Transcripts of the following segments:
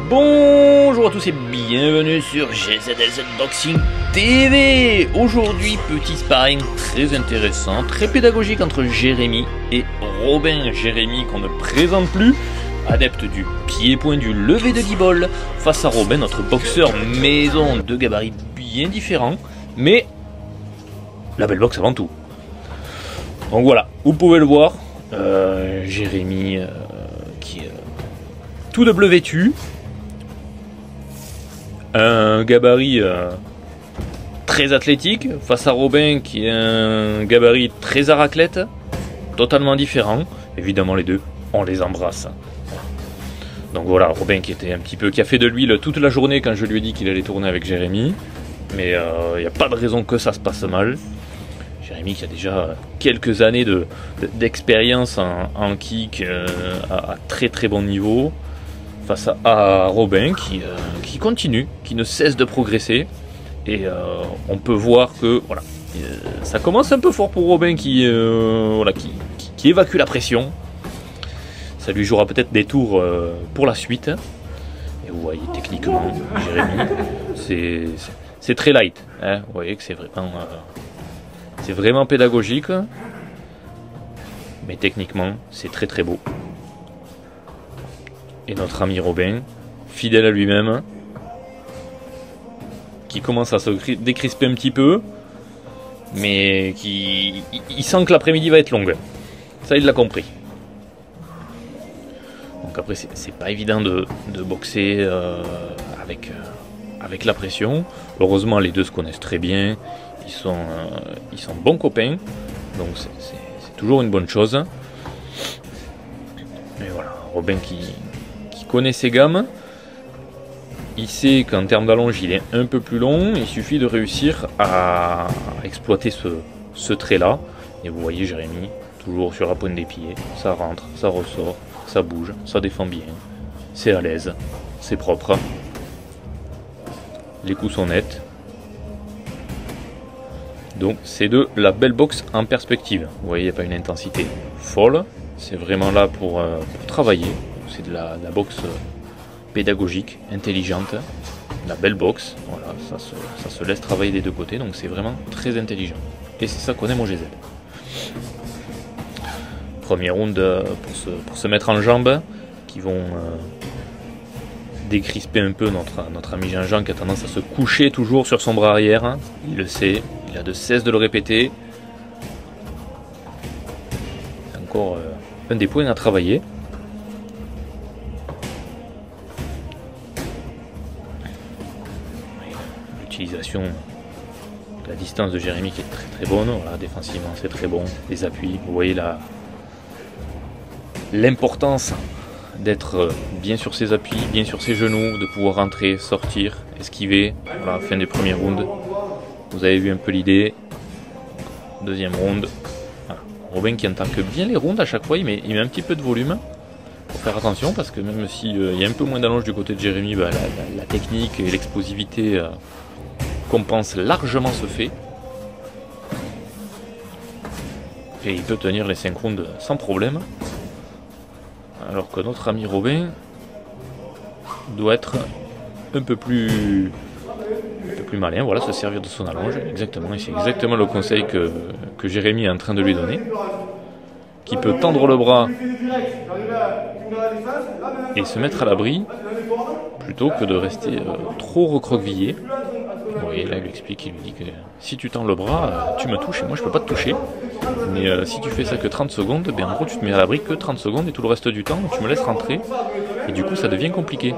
Bonjour à tous et bienvenue sur GZLZ Boxing TV. Aujourd'hui, petit sparring très intéressant, très pédagogique entre Jérémy et Robin. Jérémy qu'on ne présente plus, adepte du pied-point du lever de guibole, face à Robin, notre boxeur maison, de gabarits bien différents, mais la belle boxe avant tout. Donc voilà, vous pouvez le voir, Jérémy qui est tout de bleu vêtu, un gabarit très athlétique, face à Robin qui est un gabarit très à raclette, totalement différent. Évidemment les deux, on les embrasse. Donc voilà, Robin qui était un petit peu, qui a fait de l'huile toute la journée quand je lui ai dit qu'il allait tourner avec Jérémy. Mais il n'y a pas de raison que ça se passe mal. Jérémy qui a déjà quelques années d'expérience en kick à très très bon niveau. Face à Robin qui continue, qui ne cesse de progresser. Et on peut voir que voilà, ça commence un peu fort pour Robin qui évacue la pression. Ça lui jouera peut-être des tours pour la suite. Et vous voyez techniquement, Jérémy, c'est très light. Hein, vous voyez que c'est vraiment pédagogique. Mais techniquement, c'est très très beau. Et notre ami Robin, fidèle à lui-même, qui commence à se décrisper un petit peu, mais il sent que l'après-midi va être longue. Ça, il l'a compris. Donc après, c'est pas évident de boxer avec la pression. Heureusement, les deux se connaissent très bien. Ils sont bons copains. Donc c'est toujours une bonne chose. Mais voilà, Robin qui connaît ses gammes, il sait qu'en termes d'allonge il est un peu plus long, il suffit de réussir à exploiter ce trait là, et vous voyez Jérémy toujours sur la pointe des pieds, ça rentre, ça ressort, ça bouge, ça défend bien, c'est à l'aise, c'est propre, les coups sont nets, donc c'est de la belle boxe en perspective. Vous voyez, il n'y a pas une intensité folle, c'est vraiment là pour travailler. C'est de la boxe pédagogique, intelligente, la belle boxe, voilà, ça se laisse travailler des deux côtés, donc c'est vraiment très intelligent. Et c'est ça qu'on aime au GZ. Premier round pour se mettre en jambes, qui vont décrisper un peu notre ami Jean-Jean qui a tendance à se coucher toujours sur son bras arrière. Il le sait, il a de cesse de le répéter. Encore un des points à travailler. L'utilisation de la distance de Jérémy qui est très très bonne, voilà, défensivement c'est très bon, les appuis, vous voyez l'importance d'être bien sur ses appuis, bien sur ses genoux, de pouvoir rentrer, sortir, esquiver. Voilà, fin du premier round, vous avez vu un peu l'idée. Deuxième round, voilà. Robin qui entend que bien les rounds à chaque fois, il met un petit peu de volume. Faut faire attention parce que même s'il y a un peu moins d'allonge du côté de Jérémy, bah, la technique et l'explosivité compense largement ce fait. Et il peut tenir les 5 rounds sans problème. Alors que notre ami Robin doit être un peu plus malin. Voilà, se servir de son allonge. Exactement, et c'est exactement le conseil que Jérémy est en train de lui donner. Qui peut tendre le bras et se mettre à l'abri plutôt que de rester trop recroquevillé. Vous voyez, là il lui explique, il lui dit que si tu tends le bras, tu me touches et moi je peux pas te toucher. Mais si tu fais ça que 30 secondes, ben en gros tu te mets à l'abri que 30 secondes et tout le reste du temps tu me laisses rentrer. Et du coup ça devient compliqué.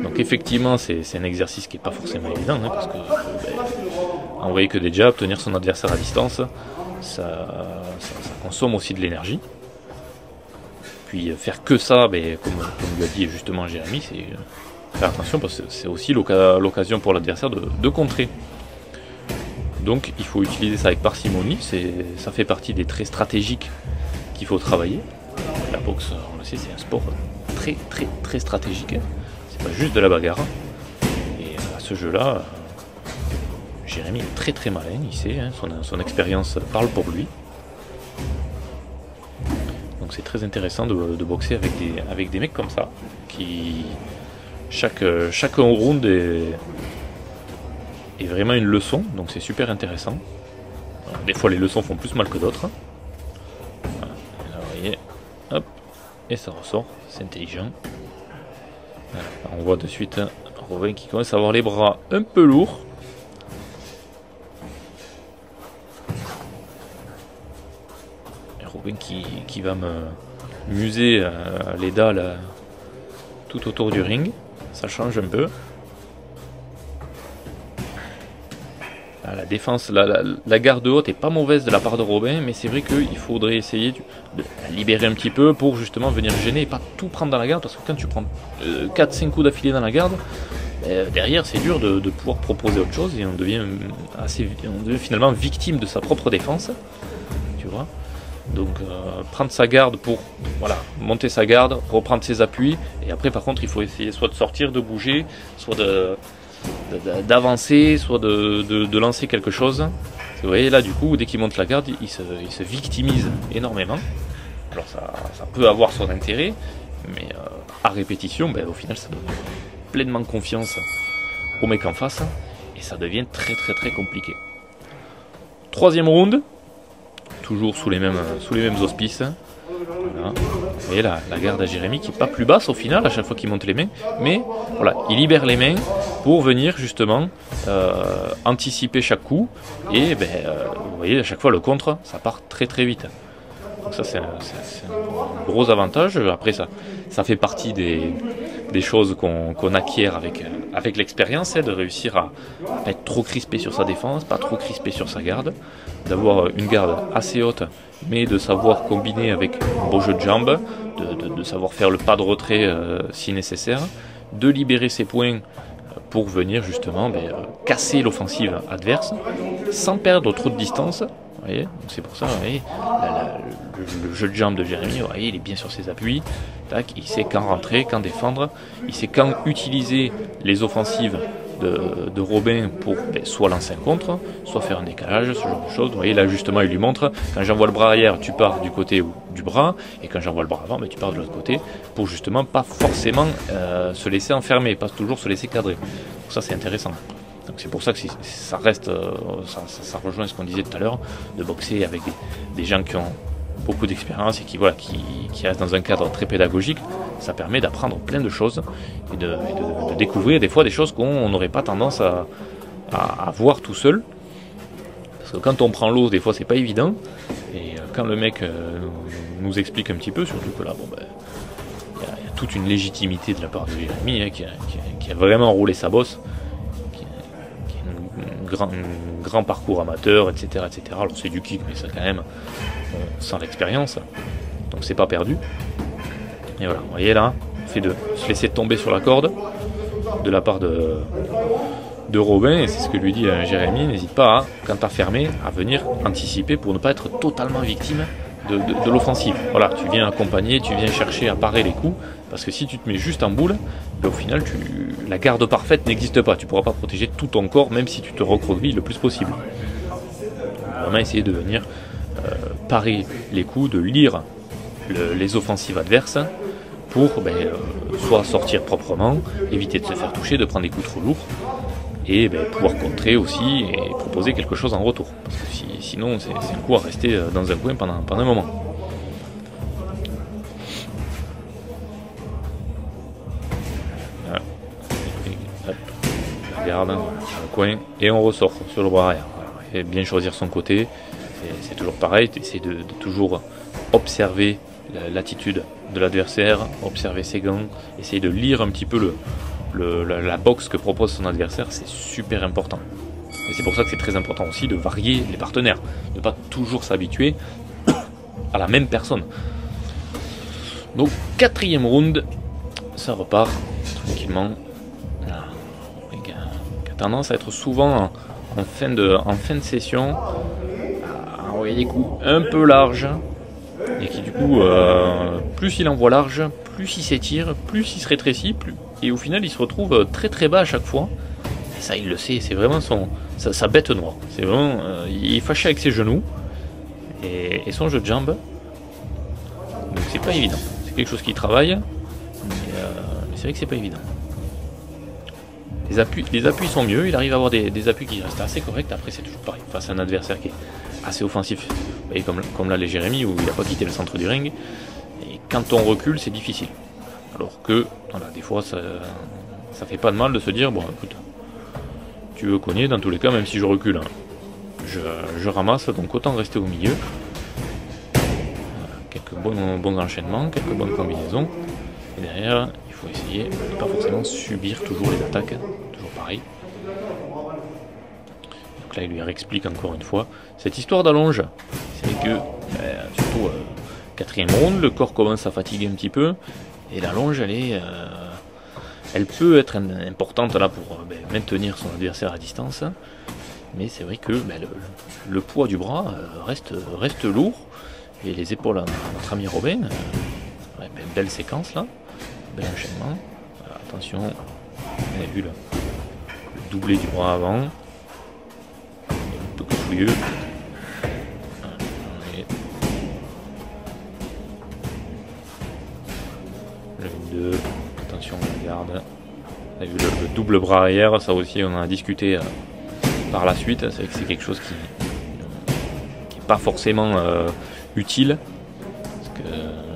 Donc effectivement c'est un exercice qui n'est pas forcément évident, hein, parce que envoyer que des jabs, tenir son adversaire à distance, ça consomme aussi de l'énergie. Puis faire que ça, ben, comme lui a dit justement Jérémy, c'est faire attention parce que c'est aussi l'occasion pour l'adversaire de contrer. Donc il faut utiliser ça avec parcimonie, ça fait partie des traits stratégiques qu'il faut travailler. La boxe, on le sait, c'est un sport très très très stratégique, c'est pas juste de la bagarre. Et à ce jeu-là, Jérémy est très très malin, il sait, hein, son expérience parle pour lui. Donc Donc c'est très intéressant de boxer avec des mecs comme ça, qui chaque round est vraiment une leçon, donc c'est super intéressant. Alors, des fois les leçons font plus mal que d'autres. Voilà. Et là, vous voyez, hop, et ça ressort, c'est intelligent. Voilà. On voit de suite Robin qui commence à avoir les bras un peu lourds. Et Robin qui va me muser les dalles tout autour du ring. Ça change un peu. Là, la défense, la garde haute est pas mauvaise de la part de Robin, mais c'est vrai qu'il faudrait essayer de la libérer un petit peu pour justement venir gêner et pas tout prendre dans la garde, parce que quand tu prends 4-5 coups d'affilée dans la garde, derrière c'est dur de pouvoir proposer autre chose et on devient finalement victime de sa propre défense, tu vois. Donc prendre sa garde pour monter sa garde, reprendre ses appuis, et après par contre il faut essayer soit de sortir, de bouger, soit d'avancer, soit de lancer quelque chose. Vous voyez là du coup dès qu'il monte la garde il se victimise énormément. Alors ça peut avoir son intérêt, mais à répétition au final ça donne pleinement confiance au mec en face et ça devient très très très compliqué. Troisième round, toujours sous les mêmes auspices. Voilà. Vous voyez la garde à Jérémy qui est pas plus basse au final à chaque fois qu'il monte les mains, mais voilà, il libère les mains pour venir justement anticiper chaque coup et vous voyez à chaque fois le contre ça part très très vite. Donc ça c'est un gros avantage. Après ça fait partie des choses qu'on acquiert avec l'expérience, de réussir à pas être trop crispé sur sa défense, pas trop crispé sur sa garde, d'avoir une garde assez haute, mais de savoir combiner avec un beau jeu de jambes, de savoir faire le pas de retrait si nécessaire, de libérer ses points pour venir justement casser l'offensive adverse, sans perdre trop de distance. Vous voyez, c'est pour ça, vous voyez, le jeu de jambes de Jérémy, vous voyez, il est bien sur ses appuis, tac, il sait quand rentrer, quand défendre, il sait quand utiliser les offensives de Robin pour soit lancer un contre, soit faire un décalage, ce genre de choses. Vous voyez, là justement il lui montre, quand j'envoie le bras arrière, tu pars du côté du bras, et quand j'envoie le bras avant, tu pars de l'autre côté, pour justement pas forcément se laisser enfermer, pas toujours se laisser cadrer. Donc ça c'est intéressant. Donc c'est pour ça que ça reste, ça rejoint ce qu'on disait tout à l'heure, de boxer avec des gens qui ont beaucoup d'expérience et qui restent dans un cadre très pédagogique. Ça permet d'apprendre plein de choses et de découvrir des fois des choses qu'on n'aurait pas tendance à voir tout seul. Parce que quand on prend l'eau, des fois c'est pas évident. Et quand le mec nous explique un petit peu, surtout que là, il y a toute une légitimité de la part de Jérémy qui a vraiment roulé sa bosse. Grand parcours amateur, etc. Alors c'est du kick, mais ça quand même sans l'expérience, donc c'est pas perdu. Et voilà, vous voyez là, on fait de se laisser tomber sur la corde de la part de Robin, et c'est ce que lui dit Jérémy, n'hésite pas, quand t'as fermé, à venir anticiper pour ne pas être totalement victime de l'offensive. Voilà, tu viens accompagner, tu viens chercher à parer les coups, parce que si tu te mets juste en boule, au final la garde parfaite n'existe pas, tu pourras pas protéger tout ton corps même si tu te recroquevilles le plus possible. Vraiment essayer de venir parer les coups, de lire les offensives adverses pour soit sortir proprement, éviter de se faire toucher, de prendre des coups trop lourds et pouvoir contrer aussi et proposer quelque chose en retour, parce que sinon c'est un coup à rester dans un coin pendant un moment. Garde dans le coin et on ressort sur le bras arrière. Voilà. Et bien choisir son côté, c'est toujours pareil, essayer de toujours observer l'attitude de l'adversaire, observer ses gants, essayer de lire un petit peu la boxe que propose son adversaire, c'est super important. Et c'est pour ça que c'est très important aussi de varier les partenaires, de ne pas toujours s'habituer à la même personne. Donc quatrième round, ça repart tranquillement. Tendance à être souvent en fin de session à envoyer des coups un peu larges et qui du coup plus il envoie large, plus il s'étire, plus il se rétrécit, et au final il se retrouve très très bas à chaque fois, et ça il le sait, c'est vraiment sa bête noire, c'est vraiment il est fâché avec ses genoux et son jeu de jambes. Donc c'est pas évident. C'est quelque chose qui travaille, mais c'est vrai que c'est pas évident. Les appuis sont mieux, il arrive à avoir des appuis qui restent assez corrects. Après, c'est toujours pareil, face à un adversaire qui est assez offensif, et comme là les Jérémy, où il n'a pas quitté le centre du ring. Et quand on recule, c'est difficile. Alors que, voilà, des fois, ça fait pas de mal de se dire, bon, écoute, tu veux cogner, dans tous les cas, même si je recule, hein, je ramasse, donc autant rester au milieu. Voilà, quelques bons enchaînements, quelques bonnes combinaisons. Et derrière, il faut essayer de ne pas forcément subir toujours les attaques, toujours pareil. Donc là, il lui réexplique encore une fois cette histoire d'allonge. C'est que, surtout, quatrième round, le corps commence à fatiguer un petit peu. Et l'allonge, elle peut être importante là pour maintenir son adversaire à distance. Mais c'est vrai que le poids du bras reste lourd. Et les épaules à notre ami Robin, belle séquence là, bel enchaînement. Voilà, attention, vous avez vu le doublé du bras avant. Un peu fouilleux. Le 2, attention, on regarde. On a vu le double bras arrière, ça aussi on en a discuté par la suite. C'est vrai que c'est quelque chose qui n'est pas forcément utile. Parce que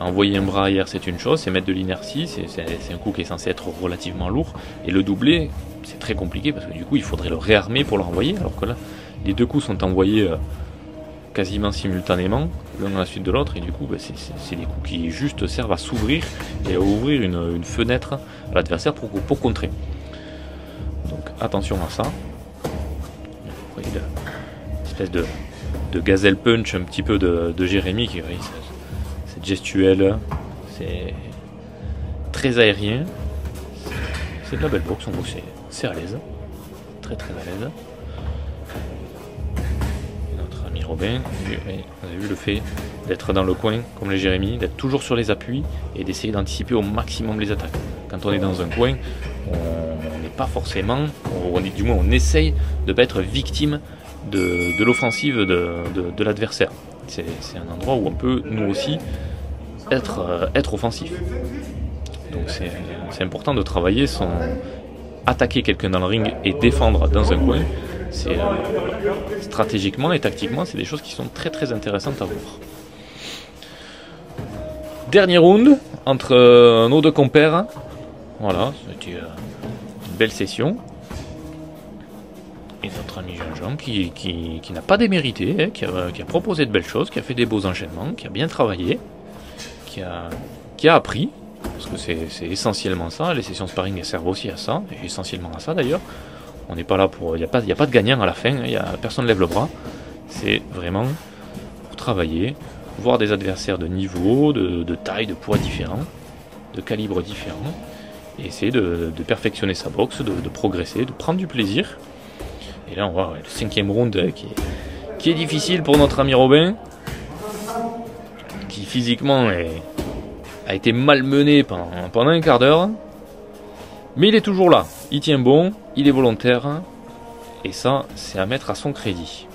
envoyer un bras arrière c'est une chose, c'est mettre de l'inertie, c'est un coup qui est censé être relativement lourd. Et le doubler, c'est très compliqué parce que du coup il faudrait le réarmer pour le renvoyer. Alors que là, les deux coups sont envoyés quasiment simultanément, l'un à la suite de l'autre, et du coup c'est des coups qui juste servent à s'ouvrir et à ouvrir une fenêtre à l'adversaire pour contrer. Donc attention à ça. Vous voyez l'espèce de gazelle punch un petit peu de Jérémy, qui c'est gestuel, c'est très aérien, c'est de la belle boxe, on voit que c'est à l'aise, très très à l'aise. Robin, on a vu le fait d'être dans le coin comme les Jérémy, d'être toujours sur les appuis et d'essayer d'anticiper au maximum les attaques. Quand on est dans un coin, on n'est pas forcément, du moins on essaye de ne pas être victime de l'offensive de l'adversaire. C'est un endroit où on peut nous aussi être offensif. Donc c'est important de travailler son attaquer quelqu'un dans le ring et défendre dans un coin. C'est stratégiquement et tactiquement, c'est des choses qui sont très très intéressantes à voir. Dernier round entre nos deux compères. Voilà, c'était une belle session. Et notre ami Jean-Jean qui n'a pas démérité, hein, qui a proposé de belles choses, qui a fait des beaux enchaînements, qui a bien travaillé, qui a appris. Parce que c'est essentiellement ça, les sessions sparring elles servent aussi à ça, et essentiellement à ça d'ailleurs. On n'est pas là pour. Il n'y a pas de gagnant à la fin, personne ne lève le bras. C'est vraiment pour travailler, voir des adversaires de niveau, de taille, de poids différents, de calibre différents, et essayer de perfectionner sa boxe, de progresser, de prendre du plaisir. Et là on voit le cinquième round qui est difficile pour notre ami Robin, qui physiquement a été malmené pendant un quart d'heure. Mais il est toujours là, il tient bon, il est volontaire, et ça, c'est à mettre à son crédit.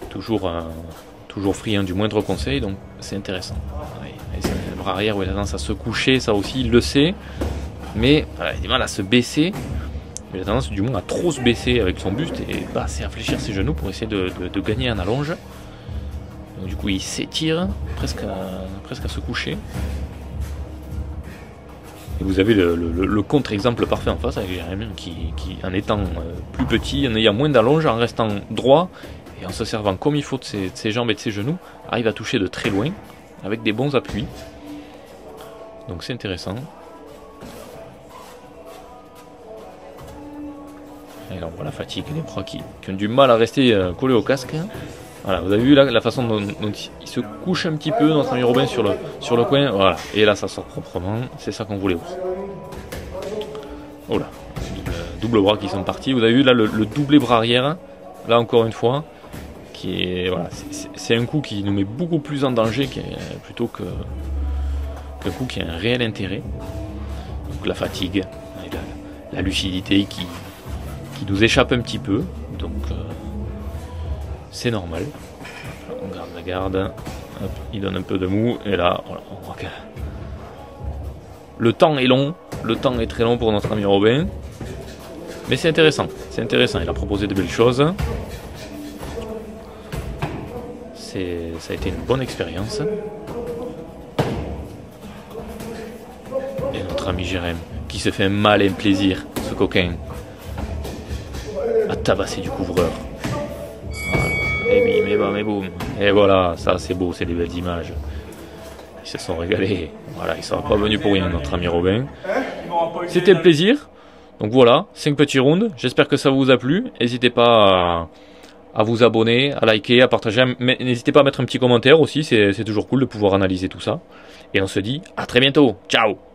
Toujours friand du moindre conseil, donc c'est intéressant. Le bras arrière où il a tendance à se coucher, ça aussi, il le sait, mais voilà, il a du mal à se baisser. Il a tendance du moins à trop se baisser avec son buste et pas assez à fléchir ses genoux pour essayer de gagner en allonge. Donc du coup, il s'étire presque à se coucher. Et vous avez le contre-exemple parfait en face avec Jérémy qui en étant plus petit, en ayant moins d'allonge, en restant droit et en se servant comme il faut de ses jambes et de ses genoux, arrive à toucher de très loin avec des bons appuis. Donc c'est intéressant. Et là on voit la fatigue, les bras qui ont du mal à rester collés au casque. Voilà, vous avez vu là, la façon dont il se couche un petit peu, notre ami Robin, sur le coin. Voilà, et là ça sort proprement, c'est ça qu'on voulait voir. Oh là, double bras qui sont partis. Vous avez vu là le doublé bras arrière, là encore une fois, qui est voilà, c'est un coup qui nous met beaucoup plus en danger plutôt qu'un coup qui a un réel intérêt. Donc la fatigue, la lucidité qui nous échappe un petit peu, donc c'est normal. On garde la garde. Hop, il donne un peu de mou. Et là, voilà, on voit que le temps est long. Le temps est très long pour notre ami Robin. Mais c'est intéressant. C'est intéressant. Il a proposé de belles choses. Ça a été une bonne expérience. Et notre ami Jérém, qui se fait un malin plaisir, ce coquin, à tabasser du couvreur. Voilà. Et bim, et bam, et boum. Et voilà, ça c'est beau, c'est des belles images. Ils se sont régalés. Voilà, ils ne sont pas venus pour rien, notre ami Robin. C'était le plaisir. Donc voilà, 5 petits rounds. J'espère que ça vous a plu. N'hésitez pas à vous abonner, à liker, à partager. Mais n'hésitez pas à mettre un petit commentaire aussi. C'est toujours cool de pouvoir analyser tout ça. Et on se dit à très bientôt. Ciao!